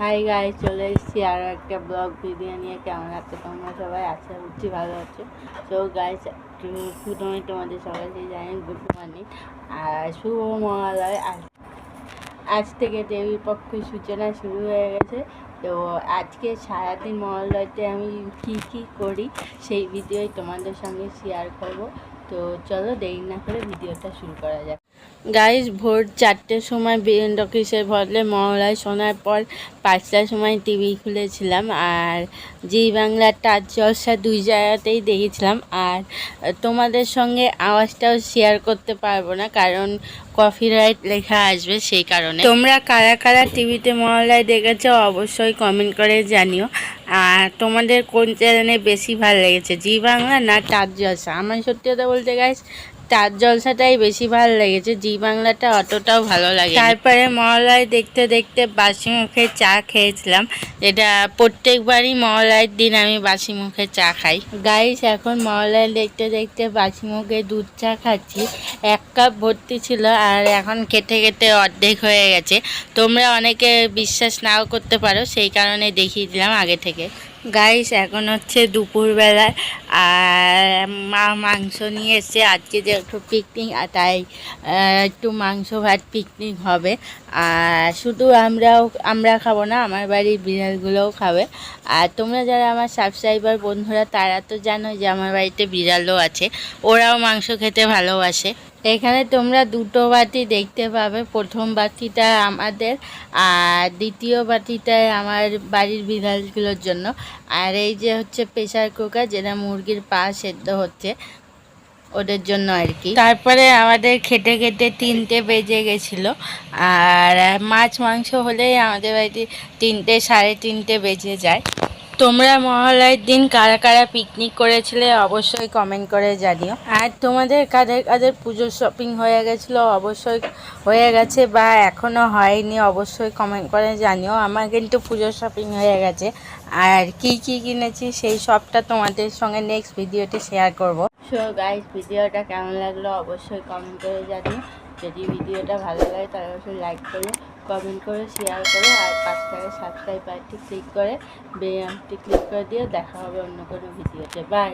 Hi guys, চলে এসেছি আরও একটা ব্লগ ভিডিও নিয়ে। কেমন আছে তোমরা সবাই? আশা করছি ভালো আছো। তো গাইস, প্রথমে তোমাদের সবাইকে জানি গুড মর্নিং আর শুভ মহালয়। আজ থেকে দেবীর পক্ষে সূচনা শুরু হয়ে গেছে। তো আজকে সারাদিন মহালয়তে আমি কী করি সেই ভিডিওই তোমাদের সঙ্গে শেয়ার করব। তো চলো দেরি না করে ভিডিওটা শুরু করা যাক। গাইস, ভোর 4টের সময় বীরেন্দ্র কিসের বদলে মহালয় শোনার পর 5টার সময় টিভি খুলেছিলাম আর জি বাংলার টাচ জলসা দুই জায়গাতেই দেখেছিলাম। আর তোমাদের সঙ্গে আওয়াজটাও শেয়ার করতে পারবো না, কারণ কপিরাইট লেখা আসবে, সেই কারণে। তোমরা কারা কারা টিভিতে মহালয় দেখেছো অবশ্যই কমেন্ট করে জানিও। আর তোমাদের কোন চ্যানেলে বেশি ভালো লেগেছে, জি বাংলা না টাচ জলসা? আমার সত্যি কথা বলতে গাইস, টাচ জলসাটাই বেশি ভালো লেগেছে, জি বাংলাটা অতটাও ভালো লাগে। তারপরে মহালয় দেখতে দেখতে বাসি মুখে চা খেয়েছিলাম, যেটা প্রত্যেকবারই মহালয়ের দিন আমি বাসি মুখে চা খাই। গাইস, এখন মহালয় দেখতে দেখতে বাসি মুখে দুধ চা খাচ্ছি। 1 কাপ ভর্তি ছিল আর এখন খেতে খেতে অর্ধেক হয়ে গেছে। তোমরা অনেকে বিশ্বাস নাও করতে পারো, সেই কারণে দেখিয়ে দিলাম আগে থেকে। গাইস, এখন হচ্ছে দুপুরবেলায় আর মা মাংস নিয়ে এসছে। আজকে যে একটু পিকনিক, তাই একটু মাংস ভাত পিকনিক হবে। আর শুধু আমরা খাবো না, আমার বাড়ির বিড়ালগুলোও খাবে। আর তোমরা যারা আমার সাবস্ক্রাইবার বন্ধুরা, তারা তো জানো যে আমার বাড়িতে বিড়ালও আছে, ওরাও মাংস খেতে ভালোবাসে। এখানে তোমরা দুটো বাটি দেখতে পাবে, প্রথম বাটিটা আমাদের আর দ্বিতীয় বাটিটায় আমার বাড়ির বিড়ালগুলোর জন্য। আর এই যে হচ্ছে প্রেসার কুকার, যেটা মুরগির পা সেদ্ধ হচ্ছে, ওদের জন্য আর কি। তারপরে আমাদের খেতে খেতে 3টে বেজে গেছিলো। আর মাছ মাংস হলেই আমাদের বাড়িতে 3টে সাড়ে 3টে বেজে যায়। তোমরা মহালয়ের দিন কারা কারা পিকনিক করেছিলে অবশ্যই কমেন্ট করে জানিও। আর তোমাদের কাদের কাদের পুজোর শপিং হয়ে গেছিলো অবশ্যই হয়ে গেছে বা এখনও হয়নি অবশ্যই কমেন্ট করে জানিও। আমার কিন্তু পুজোর শপিং হয়ে গেছে, আর কি কি কিনেছি সেই সবটা তোমাদের সঙ্গে নেক্সট ভিডিওতে শেয়ার করব। সো গাইস, ভিডিওটা কেমন লাগলো অবশ্যই কমেন্ট করে জানিও। যদি ভিডিওটা ভালো লাগে তাহলে অবশ্যই লাইক করো, কমেন্ট করে শেয়ার করো, আর পাশে সাবস্ক্রাইব বাটনটি ক্লিক করে বেল আইকনটি ক্লিক করে দিও। দেখা হবে অন্য কোনো ভিডিওতে। বাই।